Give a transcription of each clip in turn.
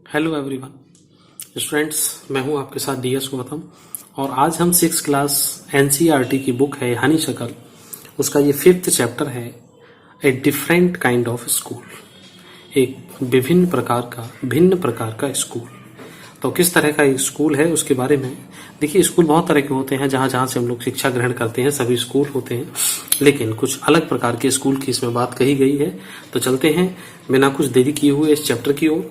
Hello everyone students, मैं हूं आपके साथ डीएस गौतम और आज हम 6 क्लास एनसीईआरटी की बुक है हनी शकल, उसका ये 5th चैप्टर है a different kind of school. एक भिन्न प्रकार का स्कूल। तो किस तरह का स्कूल है उसके बारे में देखिए। स्कूल बहुत तरह के होते हैं, जहां जहां से हम लोग शिक्षा ग्रहण करते हैं सभी स्कूल होते हैं, लेकिन कुछ अलग प्रकार के स्कूल की इसमें बात कही गई है। तो चलते हैं बिना कुछ देरी किए हुए इस चैप्टर की ओर।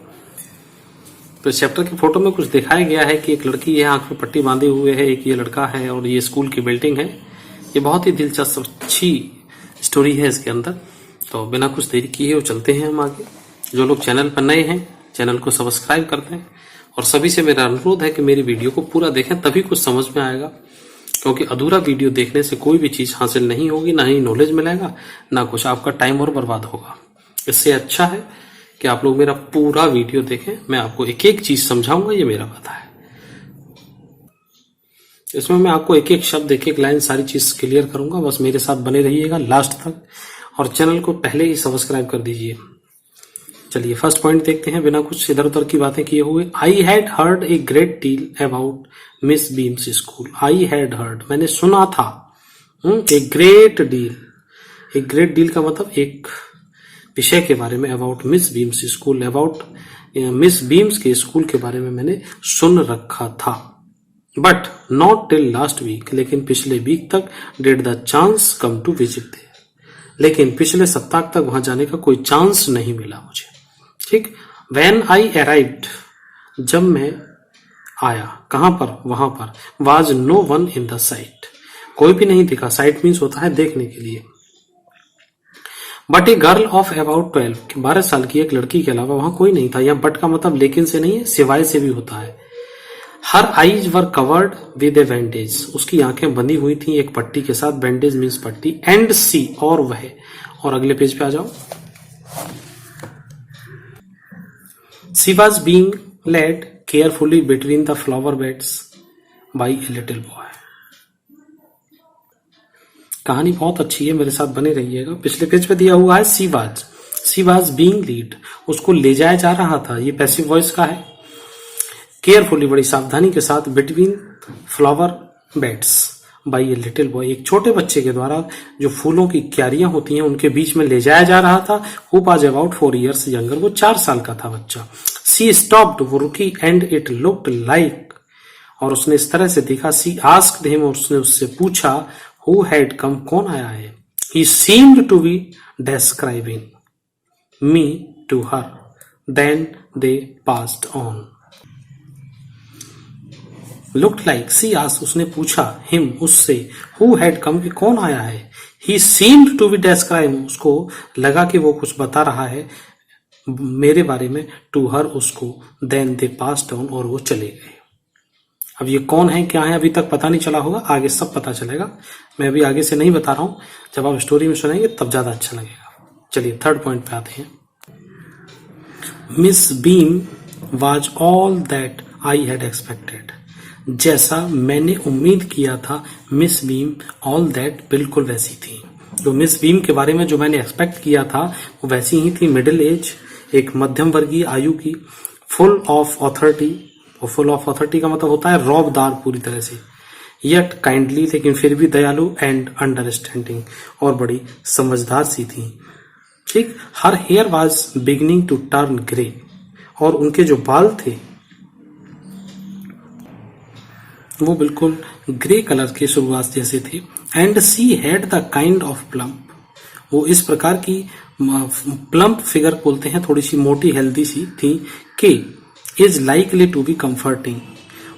तो इस चैप्टर की फोटो में कुछ दिखाया गया है कि एक लड़की है, आंख में पट्टी बांधे हुए है, एक ये लड़का है और ये स्कूल की बिल्डिंग है। ये बहुत ही दिलचस्प अच्छी स्टोरी है इसके अंदर। तो बिना कुछ देरी किए हुए चलते हैं हम आगे। जो लोग चैनल पर नए हैं चैनल को सब्सक्राइब कर दें और सभी से मेरा अनुरोध है कि मेरी वीडियो को पूरा देखें, तभी कुछ समझ में आएगा। क्योंकि अधूरा वीडियो देखने से कोई भी चीज हासिल नहीं होगी, ना ही नॉलेज मिलेगा, ना कुछ आपका टाइम और बर्बाद होगा। इससे अच्छा है कि आप लोग मेरा पूरा वीडियो देखें। मैं आपको एक एक चीज समझाऊंगा, ये मेरा पता है। इसमें मैं आपको एक एक शब्द एक एक लाइन सारी चीज क्लियर करूंगा। बस मेरे साथ बने रहिएगा लास्ट तक और चैनल को पहले ही सब्सक्राइब कर दीजिए। चलिए फर्स्ट पॉइंट देखते हैं बिना कुछ इधर उधर की बातें किए हुए। I had heard a great deal about Miss Beam's school. I had heard मैंने सुना था। ए ग्रेट डील, एक ग्रेट डील का मतलब एक विषय के बारे में। About Miss Beam's school, about Miss Beam's के स्कूल के बारे में मैंने सुन रखा था। But not till last week, लेकिन पिछले वीक तक did the chance come to visit there, लेकिन पिछले सप्ताह तक वहां जाने का कोई चांस नहीं मिला मुझे। ठीक। व्हेन आई अराइव्ड, जब मैं आया, कहां पर, वहां पर। Was no one in the site, कोई भी नहीं दिखा। साइट मीन्स होता है देखने के लिए। But a girl of about 12 साल की एक लड़की के अलावा वहां कोई नहीं था। यहां बट का मतलब लेकिन से नहीं है, सिवाय से भी होता है। Her eyes were covered with a bandage, उसकी आंखें बंधी हुई थी एक पट्टी के साथ। बैंडेज मीन्स पट्टी। एंड सी, और वह, और अगले पेज पे आ जाओ। She was being led carefully between the flower beds by a little boy. कहानी बहुत अच्छी है, मेरे साथ बने रहिएगा। पिछले पेज पे दिया हुआ है सी वाज बीइंग लीड, उसको ले जाया जा रहा था। ये पैसिव वॉइस का है। केयरफुली, बड़ी सावधानी के साथ। Between flower beds by a little boy, एक छोटे बच्चे के द्वारा जो फूलों की क्यारियां होती हैं उनके बीच में ले जाया जा रहा था। Who was about 4 years younger, वो 4 साल का था बच्चा। सी स्टॉप्ड, वो रुकी। एंड इट लुक्ड लाइक, और उसने इस तरह से देखा। सी आस्क्ड हिम, और उसने उससे पूछा। Who had come, कौन आया है। He seemed to be describing me to her. Then they passed on. Looked like, she asked, उसने पूछा। Him, उससे। Who had come, कि कौन आया है। He seemed to be describing, उसको लगा कि वो कुछ बता रहा है मेरे बारे में। To her, उसको। Then they passed on, और वो चले गए। अब ये कौन है क्या है अभी तक पता नहीं चला होगा, आगे सब पता चलेगा। मैं अभी आगे से नहीं बता रहा हूं, जब आप स्टोरी में सुनेंगे तब ज्यादा अच्छा लगेगा। चलिए थर्ड पॉइंट पे आते हैं। Miss beam was all that I had expected, जैसा मैंने उम्मीद किया था। मिस बीम ऑल दैट, बिल्कुल वैसी थी। जो मिस बीम के बारे में जो मैंने एक्सपेक्ट किया था वो वैसी ही थी। मिडिल एज, एक मध्यम वर्गीय आयु की। फुल ऑफ ऑथोरिटी, और फुल ऑफ अथॉरिटी का मतलब होता है रौबदार पूरी तरह से। यट काइंडली, लेकिन फिर भी दयालु। एंड अंडरस्टैंडिंग, और बड़ी समझदार सी थी। ठीक। Her hair was beginning to turn grey, और उनके जो बाल थे वो बिल्कुल ग्रे कलर के शुरुआत जैसे थे। And she had the kind of plump, वो इस प्रकार की प्लम्प फिगर बोलते हैं, थोड़ी सी मोटी हेल्दी सी थी। के is likely to be comforting,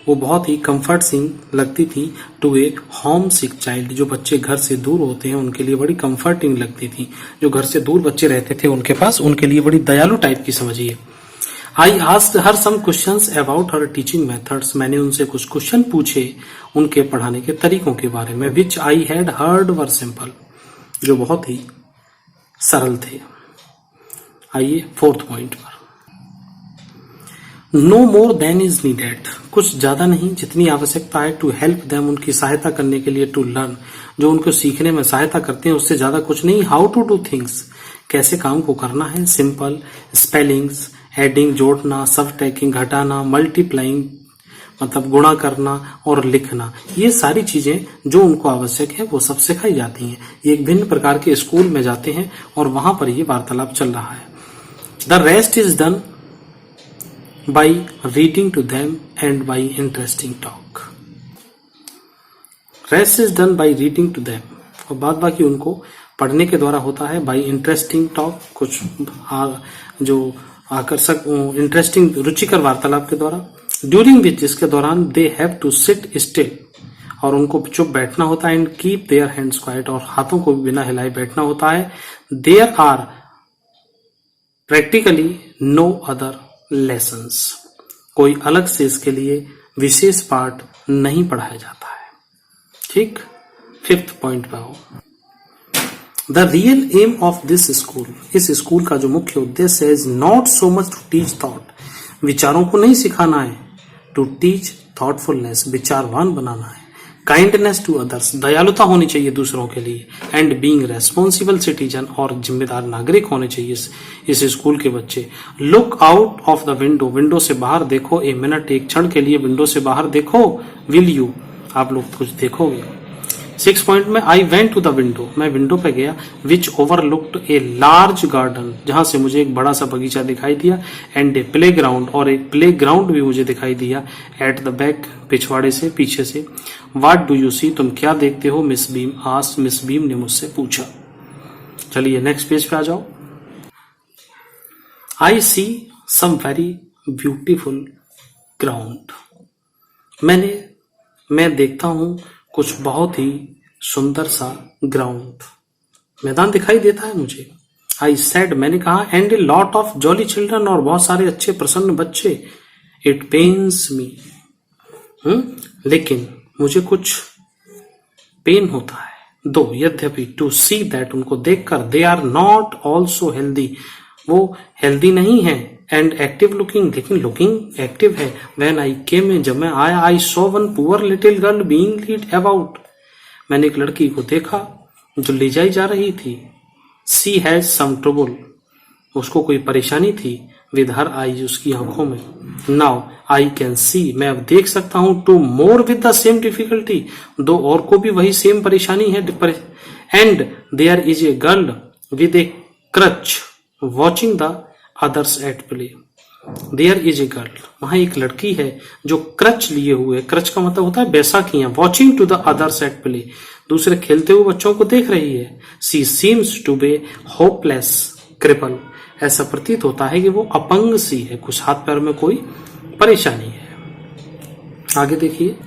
वो बहुत ही कंफर्टिंग लगती थी। To a homesick child, जो बच्चे घर से दूर होते हैं उनके लिए बड़ी कंफर्टिंग लगती थी। जो घर से दूर बच्चे रहते थे उनके पास, उनके लिए बड़ी दयालु टाइप की समझिए। I asked her some questions about her teaching methods, मैंने उनसे कुछ क्वेश्चन पूछे उनके पढ़ाने के तरीकों के बारे में। Which I had heard were simple, जो बहुत ही सरल थे। आइए फोर्थ पॉइंट पर। No more than is needed, कुछ ज्यादा नहीं जितनी आवश्यकता है। टू हेल्प देम, उनकी सहायता करने के लिए। टू लर्न, जो उनको सीखने में सहायता करते हैं, उससे ज्यादा कुछ नहीं। हाउ टू डू थिंग्स, कैसे काम को करना है। सिंपल, स्पेलिंग्स एडिंग जोड़ना, सबट्रैक्टिंग घटाना, मल्टीप्लाइंग मतलब गुणा करना और लिखना, ये सारी चीजें जो उनको आवश्यक है वो सब सिखाई जाती हैं। ये एक भिन्न प्रकार के स्कूल में जाते हैं और वहां पर ये वार्तालाप चल रहा है। The rest is done by reading to them and by interesting talk. Rest is done by reading to them, और बाद बाकी उनको पढ़ने के द्वारा होता है। बाई इंटरेस्टिंग टॉक, कुछ जो आकर्षक इंटरेस्टिंग रुचिकर वार्तालाप के द्वारा। ड्यूरिंग विच, जिसके दौरान they have to sit still, और उनको चुप बैठना होता है। And keep their hands quiet, और हाथों को बिना हिलाए बैठना होता है। There are practically no other lessons, कोई अलग से इसके लिए विशेष पाठ नहीं पढ़ाया जाता है। ठीक, 5th पॉइंट पे आओ। The real aim of this school, इस स्कूल का जो मुख्य उद्देश्य है, is not so much to teach thought, विचारों को नहीं सिखाना है। टू टीच थॉटफुलनेस, विचारवान बनाना है। काइंडनेस टू अदर्स, दयालुता होनी चाहिए दूसरों के लिए। एंड बीइंग रेस्पॉन्सिबल सिटीजन, और जिम्मेदार नागरिक होने चाहिए इस स्कूल के बच्चे। Look out of the window, window से बाहर देखो। ए मिनट, एक क्षण के लिए विंडो से बाहर देखो। विल यू, आप लोग कुछ देखोगे। 6 पॉइंट में, I went to the window, मैं विंडो पे गया। Which overlooked a large garden, जहां से मुझे एक बड़ा सा बगीचा दिखाई दिया। एंड ए प्ले ग्राउंड, और एक प्ले ग्राउंड भी मुझे दिखाई दिया। एट द बैक, पिछवाड़े से, पीछे से। व्हाट डू यू सी, तुम क्या देखते हो? Miss beam asked, miss beam ने मुझसे पूछा। चलिए नेक्स्ट पेज पे आ जाओ। आई सी सम वेरी ब्यूटीफुल ग्राउंड, मैं देखता हूं कुछ बहुत ही सुंदर सा ग्राउंड, मैदान दिखाई देता है मुझे। आई सेड, मैंने कहा। And a lot of jolly children, और बहुत सारे अच्छे प्रसन्न बच्चे। इट पेन्स मी, लेकिन मुझे कुछ पेन होता है। दो, यद्यपि, टू सी दैट, उनको देखकर। They are not also healthy, वो हेल्दी नहीं है। एंड एक्टिव लुकिंग, लेकिन लुकिंग एक्टिव है। व्हेन आई केम, जब मैं आया। I saw one poor little girl being lead about, मैंने एक लड़की को देखा जो ले जाई जा रही थी। सी हैज सम ट्रबल, उसको कोई परेशानी थी। विद हर आईज, उसकी आंखों में। नाउ आई कैन सी, मैं अब देख सकता हूं। Two more with the same difficulty, दो और को भी वही सेम परेशानी है। And there is a girl with a crutch watching the others at play. There is a girl, वहां एक लड़की है जो क्रच लिए हुए, क्रच का मतलब होता है बैसाखियां। Watching to the others at play, दूसरे खेलते हुए बच्चों को देख रही है। She seems to be hopeless cripple, ऐसा प्रतीत होता है कि वो अपंग सी है, कुछ हाथ पैर में कोई परेशानी है। आगे देखिए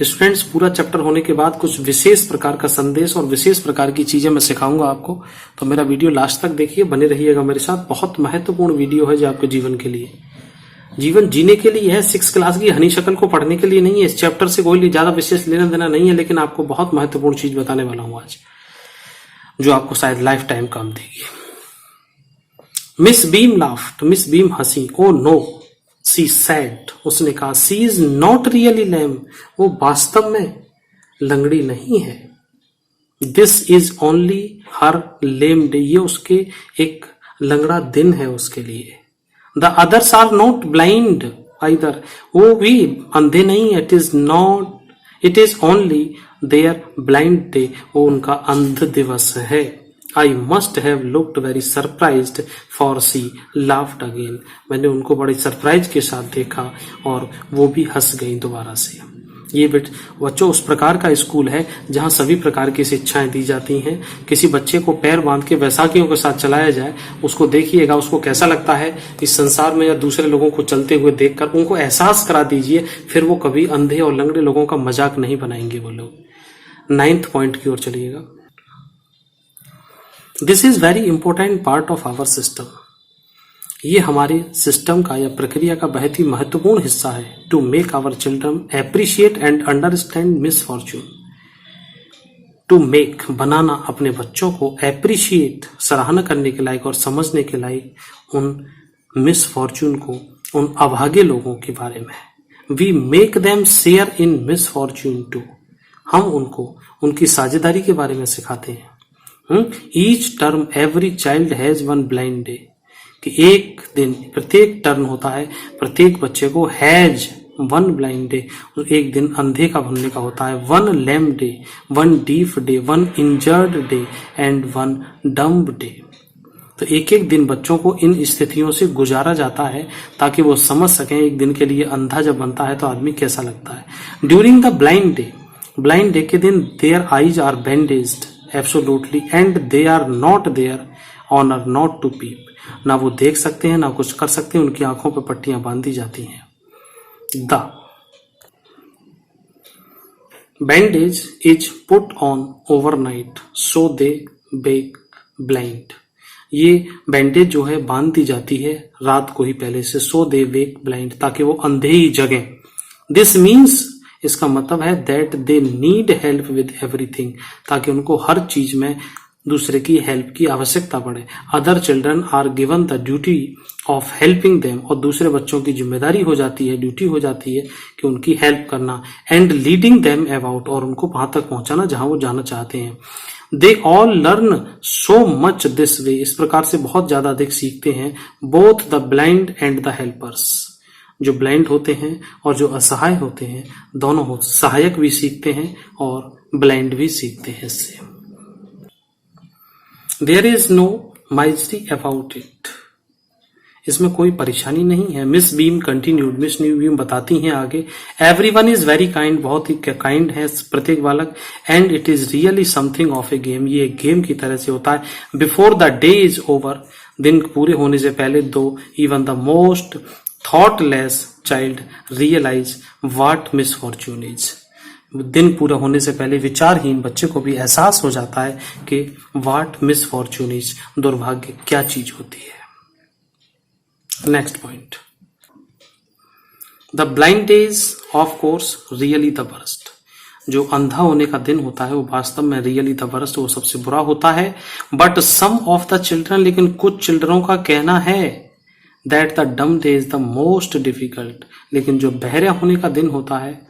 स्टूडेंट्स, पूरा चैप्टर होने के बाद कुछ विशेष प्रकार का संदेश और विशेष प्रकार की चीजें मैं सिखाऊंगा आपको, तो मेरा वीडियो लास्ट तक देखिए, बने रहिएगा मेरे साथ। बहुत महत्वपूर्ण वीडियो है जो आपके जीवन के लिए, जीवन जीने के लिए है। 6 क्लास की हनी शक्ल को पढ़ने के लिए नहीं है। इस चैप्टर से कोई ज्यादा विशेष लेना देना नहीं है, लेकिन आपको बहुत महत्वपूर्ण चीज बताने वाला हूं आज, जो आपको शायद लाइफ टाइम काम देगी। Miss Beam laughed, Miss Beam हंसी। ओ नो, सी सैड, उसने कहा। She is not really lame, वो वास्तव में लंगड़ी नहीं है। This is only her lame day, ये उसके एक लंगड़ा दिन है उसके लिए। The others are not blind either, वो भी अंधे नहीं है। It is only their blind day, वो उनका अंध दिवस है। I must have looked very surprised for she laughed again. मैंने उनको बड़े सरप्राइज के साथ देखा और वो भी हंस गई दोबारा से। ये बच्चों उस प्रकार का स्कूल है जहां सभी प्रकार की शिक्षाएं दी जाती हैं। किसी बच्चे को पैर बांध के बैसाखियों के साथ चलाया जाए, उसको देखिएगा उसको कैसा लगता है इस संसार में, या दूसरे लोगों को चलते हुए देखकर उनको एहसास करा दीजिए, फिर वो कभी अंधे और लंगड़े लोगों का मजाक नहीं बनाएंगे वो लोग। 9th पॉइंट की ओर चलिएगा। This is very important part of our system, ये हमारे सिस्टम का या प्रक्रिया का बहुत ही महत्वपूर्ण हिस्सा है। To make our children appreciate and understand misfortune, to make बनाना अपने बच्चों को, एप्रिशिएट सराहना करने के लायक और समझने के लायक उन मिसफॉर्च्यून को, उन अभागे लोगों के बारे में। We make them share in misfortune too, हम उनको उनकी साझेदारी के बारे में सिखाते हैं। Each term every child has one blind day, कि एक दिन प्रत्येक टर्न होता है, प्रत्येक बच्चे को हैज वन ब्लाइंड डे, एक दिन अंधे का बनने का होता है, one lame day, one deaf day, one injured day and one dumb day. तो एक एक दिन बच्चों को इन स्थितियों से गुजारा जाता है ताकि वो समझ सकें एक दिन के लिए अंधा जब बनता है तो आदमी कैसा लगता है। ड्यूरिंग द ब्लाइंड डे के दिन their eyes are bandaged absolutely and they are not their honour not to peep. ना वो देख सकते हैं ना कुछ कर सकते हैं, उनकी आंखों पर पट्टियां बांधी जाती हैं। The bandage is put on overnight so they bake blind. ये बैंडेज जो है बांध दी जाती है रात को ही पहले से, सो दे वेक ब्लाइंड, ताकि वो अंधे ही जगें। दिस मीन्स, इसका मतलब है that they need help with everything, ताकि उनको हर चीज में दूसरे की हेल्प की आवश्यकता पड़े। Other children are given the duty of helping them, और दूसरे बच्चों की जिम्मेदारी हो जाती है, ड्यूटी हो जाती है कि उनकी हेल्प करना, एंड लीडिंग देम अबाउट, और उनको वहां तक पहुंचाना जहां वो जाना चाहते हैं। They all learn so much this way, इस प्रकार से बहुत ज्यादा अधिक सीखते हैं, both the blind and the helpers, जो ब्लाइंड होते हैं और जो असहाय होते हैं, दोनों सहायक भी सीखते हैं और ब्लाइंड भी सीखते हैं इससे। There is no misery about it, इसमें कोई परेशानी नहीं है। Miss Beam continued, Miss new Beam बताती हैं आगे, एवरीवन इज वेरी काइंड, बहुत ही काइंड है प्रत्येक बालक, and it is really something of a game, ये एक गेम की तरह से होता है। Before the day is over, दिन पूरे होने से पहले, though even the most thoughtless child realize what misfortune is, दिन पूरा होने से पहले विचारहीन बच्चे को भी एहसास हो जाता है कि व्हाट मिसफॉर्च्यून इज, दुर्भाग्य क्या चीज होती है। Next point, the blind days of course really the worst, जो अंधा होने का दिन होता है वो वास्तव में रियली द वर्स्ट, वो सबसे बुरा होता है। But some of the children, लेकिन कुछ चिल्ड्रनों का कहना है that the dumb day is the most difficult, लेकिन जो बहरे होने का दिन होता है,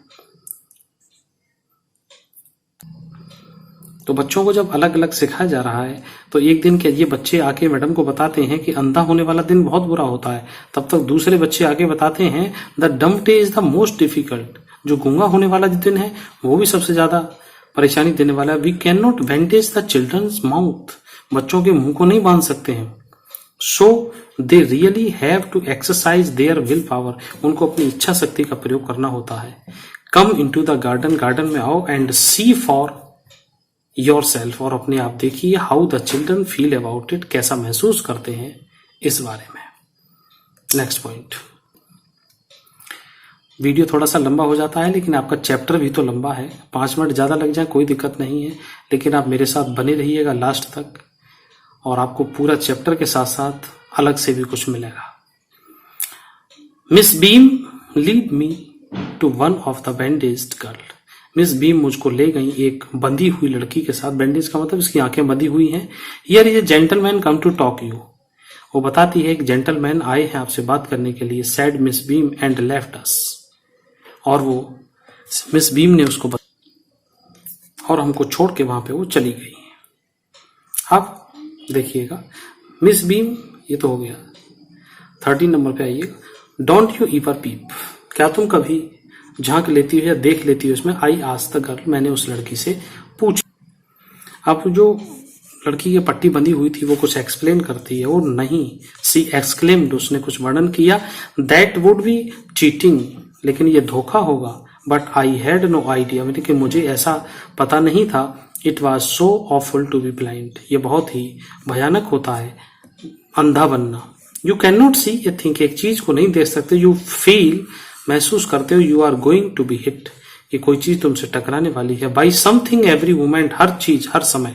तो बच्चों को जब अलग अलग सिखाया जा रहा है तो एक दिन के ये बच्चे आके मैडम को बताते हैं कि अंधा होने वाला दिन बहुत बुरा होता है, तब तक दूसरे बच्चे आके बताते हैं the dumb day is the most difficult, जो गूंगा होने वाला दिन है वो भी सबसे ज्यादा परेशानी देने वाला है। We can not bandage the children's mouth, बच्चों के मुंह को नहीं बांध सकते हैं। So they really have to exercise their will power, उनको अपनी इच्छा शक्ति का प्रयोग करना होता है। Come into the garden, garden में आओ, एंड सी फॉर योरसेल्फ, और अपने आप देखिए, how the children feel about it, कैसा महसूस करते हैं इस बारे में। नेक्स्ट पॉइंट, वीडियो थोड़ा सा लंबा हो जाता है लेकिन आपका चैप्टर भी तो लंबा है, 5 मिनट ज्यादा लग जाए कोई दिक्कत नहीं है, लेकिन आप मेरे साथ बने रहिएगा लास्ट तक और आपको पूरा चैप्टर के साथ साथ अलग से भी कुछ मिलेगा। Miss Beam lead me to one of the bandaged girl, Miss Beam मुझको ले गई एक बंधी हुई लड़की के साथ, बैंडेज का मतलब इसकी आंखें बंधी हुई हैं। Here is a gentleman come to talk you, वो बताती है एक जेंटलमैन आए हैं आपसे बात करने के लिए। Sad miss beam and left अस, और वो मिस बीम ने उसको और हमको छोड़ के वहां पे वो चली गई। अब देखिएगा मिस बीम, ये तो हो गया। 13 नंबर पे आइए, डोंट यू ईवर पीप, क्या तुम कभी झांक लेती हो या देख लेती हो इसमें। आई आस्क्ड द गर्ल, मैंने उस लड़की से पूछा। अब जो लड़की की पट्टी बंधी हुई थी वो कुछ एक्सप्लेन करती है, वो नहीं, सी एक्सक्लेम्ड, उसने कुछ वर्णन किया, दैट वुड बी चीटिंग, लेकिन ये धोखा होगा। But I had no idea, लेकिन मुझे ऐसा पता नहीं था। It was so awful to be blind, ये बहुत ही भयानक होता है अंधा बनना। You can not see a thing, एक चीज को नहीं देख सकते। यू फील, महसूस करते हो। You are going to be hit, कि कोई चीज तुमसे टकराने वाली है। बाई समथिंग एवरी मोमेंट, हर चीज हर समय।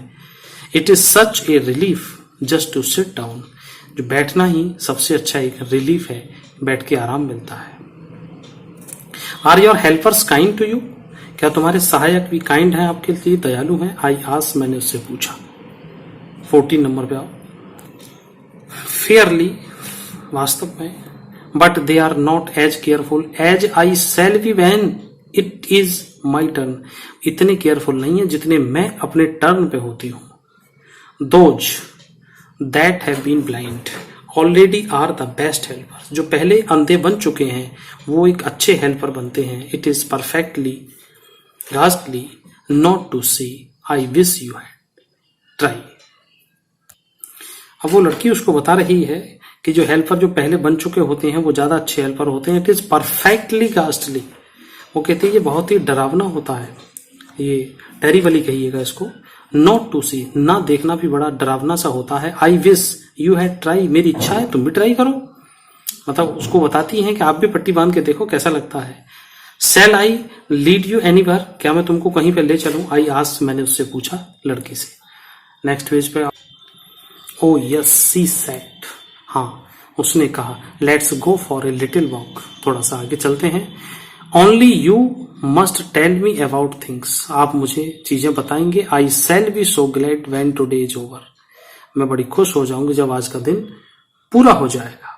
It is such a relief just to sit down, जो बैठना ही सबसे अच्छा एक रिलीफ है, बैठ के आराम मिलता है। Are your helpers kind to you, क्या तुम्हारे सहायक भी काइंड हैं, आपके लिए दयालु हैं। आई आस्क्ड, मैंने उससे पूछा। 14 नंबर पे आओ। फेयरली, वास्तव में, but they are not as careful as I shall be when it is my turn, इतने केयरफुल नहीं है जितने मैं अपने टर्न पे होती हूं। Those that have been blind, already are the best helper, जो पहले अंधे बन चुके हैं वो एक अच्छे हेल्पर बनते हैं। It is perfectly ghastly not to see, I wish you had try. अब वो लड़की उसको बता रही है कि जो हेल्पर जो पहले बन चुके होते हैं वो ज्यादा अच्छे हेल्पर होते हैं। इट इज परफेक्टली घास्टली, वो कहती है ये बहुत ही डरावना होता है, ये टेरिबली कहिएगा इसको। नॉट टू सी, ना देखना भी बड़ा डरावना सा होता है। आई विश यू हैड ट्राई, मेरी इच्छा है तुम भी ट्राई करो। मतलब उसको बताती हैं कि आप भी पट्टी बांध के देखो कैसा लगता है। Shall I lead you anywhere, क्या मैं तुमको कहीं पे ले चलूं? आई आस्क्ड, मैंने उससे पूछा लड़की से। नेक्स्ट पेज पे ओ यस सी सेड, हाँ उसने कहा। Let's go for a little walk, थोड़ा सा आगे चलते हैं। Only you must tell me about things, आप मुझे चीजें बताएंगे। I shall be so glad when today is over, मैं बड़ी खुश हो जाऊंगी जब आज का दिन पूरा हो जाएगा।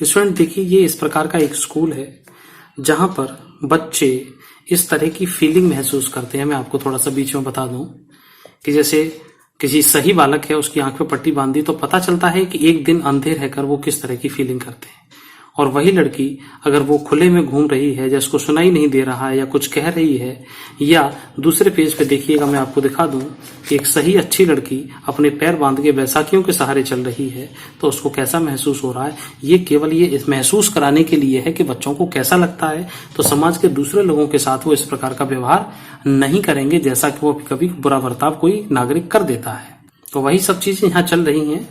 स्टूडेंट देखिए, ये इस प्रकार का एक स्कूल है जहां पर बच्चे इस तरह की फीलिंग महसूस करते हैं। मैं आपको थोड़ा सा बीच में बता दूं कि जैसे किसी सही बालक है, उसकी आंख पे पट्टी बांधी तो पता चलता है कि एक दिन अंधे रहकर वो किस तरह की फीलिंग करते हैं। और वही लड़की अगर वो खुले में घूम रही है, जिसको सुनाई नहीं दे रहा है या कुछ कह रही है, या दूसरे पेज पे देखिएगा मैं आपको दिखा दूं कि एक सही अच्छी लड़की अपने पैर बांध के बैसाखियों के सहारे चल रही है तो उसको कैसा महसूस हो रहा है। ये केवल ये इस महसूस कराने के लिए है कि बच्चों को कैसा लगता है, तो समाज के दूसरे लोगों के साथ वो इस प्रकार का व्यवहार नहीं करेंगे जैसा कि वो कभी बुरा बर्ताव कोई नागरिक कर देता है। तो वही सब चीजें यहाँ चल रही हैं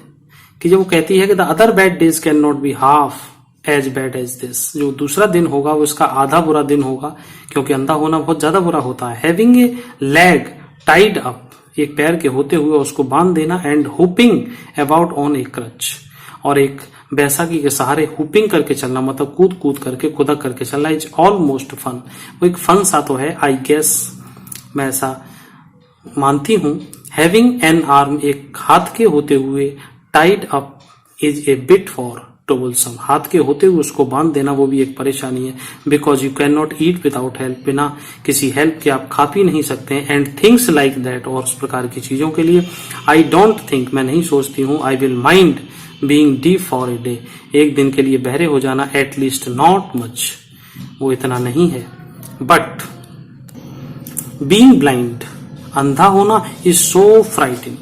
कि जब वो कहती है कि the other bad days can not be half as bad as this, जो दूसरा दिन होगा वो इसका आधा बुरा दिन होगा, क्योंकि अंधा होना बहुत ज्यादा बुरा होता है। Having a leg tied up, एक पैर के होते हुए उसको बांध देना। And hopping about on a crutch, और एक बैसाखी के सहारे हुपिंग करके चलना, मतलब कूद कूद करके खुदक करके चलना। इज ऑलमोस्ट फन, वो एक फन सा तो है। आई गेस, मैं ऐसा मानती हूं। हैविंग एन आर्म, एक हाथ के होते हुए, tied up is a bit for troublesome, हाथ के होते हुए उसको बांध देना वो भी एक परेशानी है। Because you can not eat without help, बिना किसी हेल्प के आप खा पी नहीं सकते हैं। एंड थिंग्स लाइक दैट, और उस प्रकार की चीजों के लिए। आई डोंट थिंक, मैं नहीं सोचती हूँ। I will mind being deep for a day, एक दिन के लिए बहरे हो जाना। एटलीस्ट नॉट मच, वो इतना नहीं है। बट बीइंग ब्लाइंड, अंधा होना, इज सो फ्राइटिंग,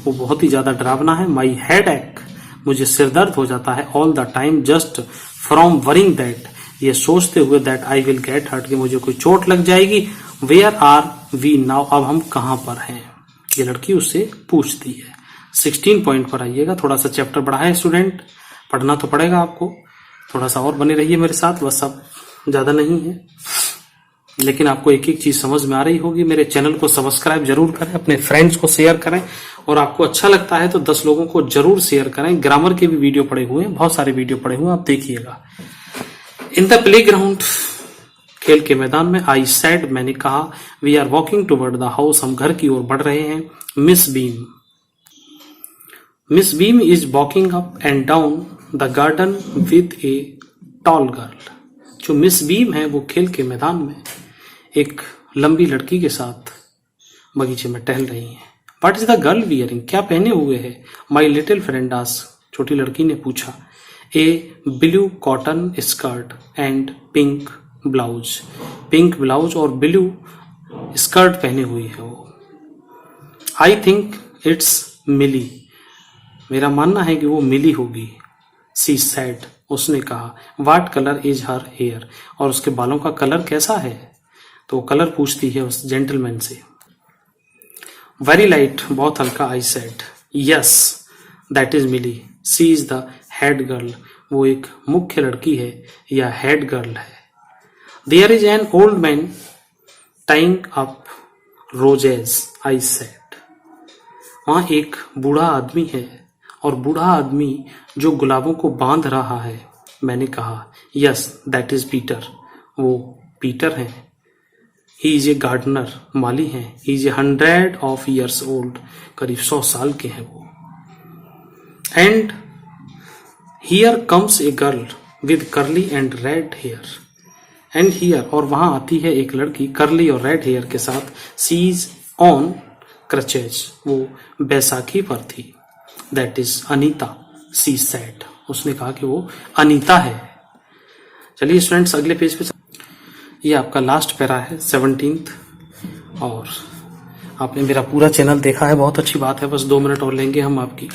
वो बहुत ही ज्यादा डरावना है। माई हेड एक, मुझे सिरदर्द हो जाता है। All the time just from worrying that, ये सोचते हुए that I will get hurt, कि मुझे कोई चोट लग जाएगी। वेयर आर वी नाउ, अब हम कहां पर हैं, ये लड़की उससे पूछती है। 16 पॉइंट पर आइएगा, थोड़ा सा चैप्टर बढ़ा है स्टूडेंट, पढ़ना तो पड़ेगा आपको, थोड़ा सा और बने रहिए मेरे साथ, बस अब ज्यादा नहीं है, लेकिन आपको एक एक चीज समझ में आ रही होगी। मेरे चैनल को सब्सक्राइब जरूर करें, अपने फ्रेंड्स को शेयर करें, और आपको अच्छा लगता है तो 10 लोगों को जरूर शेयर करें। ग्रामर के भी वीडियो पड़े हुए हैं, बहुत सारे वीडियो पड़े हुए हैं, आप देखिएगा। इन द प्लेग्राउंड, खेल के मैदान में। आई सेड, मैंने कहा। We are walking toward the house, हम घर की ओर बढ़ रहे हैं। Miss Beam is walking up and down the garden with a tall girl, जो मिस बीम है वो खेल के मैदान में एक लंबी लड़की के साथ बगीचे में टहल रही हैं। What is the girl wearing, क्या पहने हुए है? माई लिटिल फ्रेंड आस्क्ड, छोटी लड़की ने पूछा। A blue cotton skirt and pink blouse, pink blouse और ब्लू स्कर्ट पहने हुई है वो। आई थिंक इट्स मिली, मेरा मानना है कि वो मिली होगी। सी सेड, उसने कहा। What colour is her hair, और उसके बालों का कलर कैसा है? तो कलर पूछती है उस जेंटलमैन से। वेरी लाइट, बहुत हल्का। I said yes that is Millie, she is the head girl, वो एक मुख्य लड़की है या हेड गर्ल है। There is an old man tying up roses, I said, वहां एक बूढ़ा आदमी है, और बूढ़ा आदमी जो गुलाबों को बांध रहा है। मैंने कहा यस दैट इज पीटर, वो पीटर है। ही इज ए गार्डनर, माली हैं। He is 100 of years old, करीब 100 साल के हैं वो। And here comes a girl with curly and red hair, and here, और वहां आती है एक लड़की कर्ली और रेड हेयर के साथ। सी इज ऑन क्रचेज, वो बैसाखी पर थी। That is Anita, she said, उसने कहा कि वो अनीता है। चलिए स्टूडेंट्स अगले पेज पे, ये आपका लास्ट पैरा है 17th। और आपने मेरा पूरा चैनल देखा है, बहुत अच्छी बात है। बस 2 मिनट और लेंगे हम आपकी।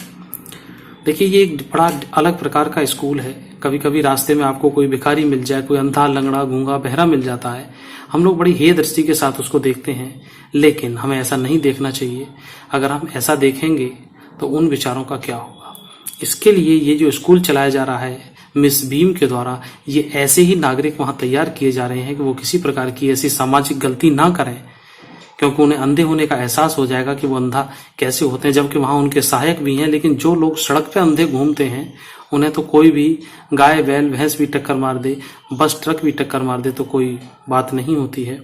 देखिए ये एक बड़ा अलग प्रकार का स्कूल है। कभी कभी रास्ते में आपको कोई भिखारी मिल जाए, कोई अंधा लंगड़ा गूंगा बहरा मिल जाता है, हम लोग बड़ी हेय दृष्टि के साथ उसको देखते हैं, लेकिन हमें ऐसा नहीं देखना चाहिए। अगर हम ऐसा देखेंगे तो उन विचारों का क्या होगा। इसके लिए ये जो स्कूल चलाया जा रहा है मिस बीम के द्वारा, ये ऐसे ही नागरिक वहां तैयार किए जा रहे हैं कि वो किसी प्रकार की ऐसी सामाजिक गलती ना करें, क्योंकि उन्हें अंधे होने का एहसास हो जाएगा कि वो अंधा कैसे होते हैं, जबकि वहां उनके सहायक भी हैं। लेकिन जो लोग सड़क पे अंधे घूमते हैं उन्हें तो कोई भी गाय बैल भैंस भी टक्कर मार दे, बस ट्रक भी टक्कर मार दे तो कोई बात नहीं होती है,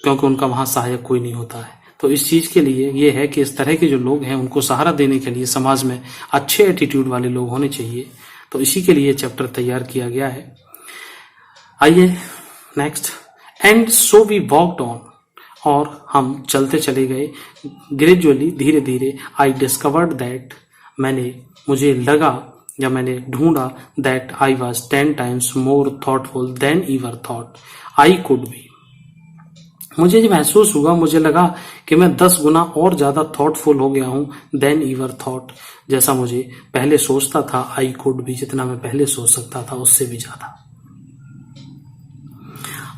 क्योंकि उनका वहां सहायक कोई नहीं होता है। तो इस चीज के लिए ये है कि इस तरह के जो लोग हैं उनको सहारा देने के लिए समाज में अच्छे एटीट्यूड वाले लोग होने चाहिए। तो इसी के लिए चैप्टर तैयार किया गया है। आइए next. And so we walked on, और हम चलते चले गए। ग्रेजुअली, धीरे धीरे, आई डिस्कवर्ड दैट, मुझे लगा या मैंने ढूंढा, that I was 10 times more thoughtful than ever thought I could be. मुझे जो महसूस हुआ, मुझे लगा कि मैं 10 गुना और ज्यादा थॉटफुल हो गया हूं देन ईवर थॉट, जैसा मुझे पहले सोचता था। आई कुड बी, जितना मैं पहले सोच सकता था उससे भी ज्यादा।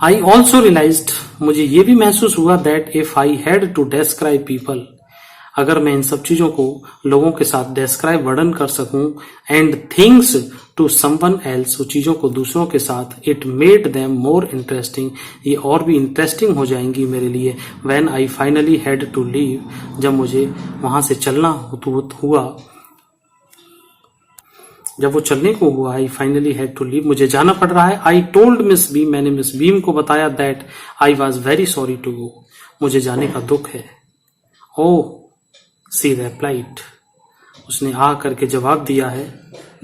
आई ऑल्सो रियलाइज्ड, मुझे ये भी महसूस हुआ, that if I had to describe people, अगर मैं इन सब चीजों को लोगों के साथ डिस्क्राइब वर्णन कर सकूं, and things to someone else, वो चीजों को दूसरों के साथ, it made them more interesting, ये और भी इंटरेस्टिंग हो जाएंगी मेरे लिए। When I finally had to leave, जब मुझे वहां से चलना हुआ, जब वो चलने को हुआ, I finally had to leave, मुझे जाना पड़ रहा है। आई टोल्ड मिस बीम, मैंने मिस बीम को बताया, that I was very sorry to go, मुझे जाने का दुख है। ओ सी रिप्लाइड, उसने आ करके जवाब दिया है,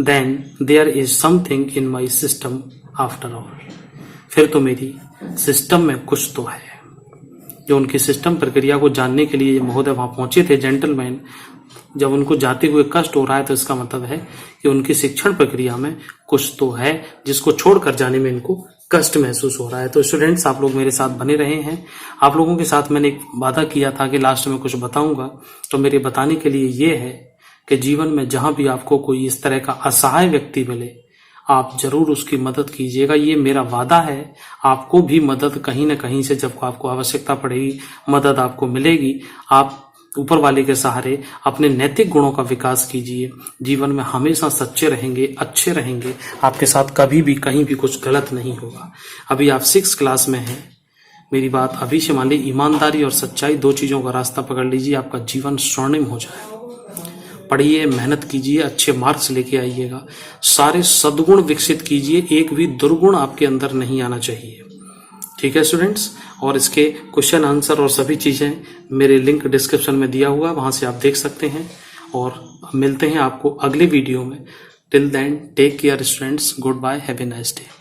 then there is something in my system after all, फिर तो मेरी सिस्टम में कुछ तो है। जो उनकी सिस्टम प्रक्रिया को जानने के लिए महोदय वहां पहुंचे थे, जेंटलमैन, जब उनको जाते हुए कष्ट हो रहा है तो इसका मतलब है कि उनकी शिक्षण प्रक्रिया में कुछ तो है जिसको छोड़कर जाने में इनको कष्ट महसूस हो रहा है। तो स्टूडेंट्स, आप लोग मेरे साथ बने रहे हैं। आप लोगों के साथ मैंने एक वादा किया था कि लास्ट में कुछ बताऊंगा, तो मेरे बताने के लिए ये है कि जीवन में जहां भी आपको कोई इस तरह का असहाय व्यक्ति मिले, आप जरूर उसकी मदद कीजिएगा। ये मेरा वादा है। आपको भी मदद कहीं ना कहीं से जब आपको आवश्यकता पड़ेगी, मदद आपको मिलेगी। आप ऊपर वाले के सहारे अपने नैतिक गुणों का विकास कीजिए। जीवन में हमेशा सच्चे रहेंगे, अच्छे रहेंगे, आपके साथ कभी भी कहीं भी कुछ गलत नहीं होगा। अभी आप 6th क्लास में हैं, मेरी बात अभी से मान ली, ईमानदारी और सच्चाई 2 चीजों का रास्ता पकड़ लीजिए, आपका जीवन स्वर्णिम हो जाए। पढ़िए, मेहनत कीजिए, अच्छे मार्क्स लेके आइएगा, सारे सद्गुण विकसित कीजिए, एक भी दुर्गुण आपके अंदर नहीं आना चाहिए। ठीक है स्टूडेंट्स, और इसके क्वेश्चन आंसर और सभी चीजें मेरे लिंक डिस्क्रिप्शन में दिया हुआ है, वहां से आप देख सकते हैं। और मिलते हैं आपको अगले वीडियो में। Till then take care students, goodbye, have a nice day.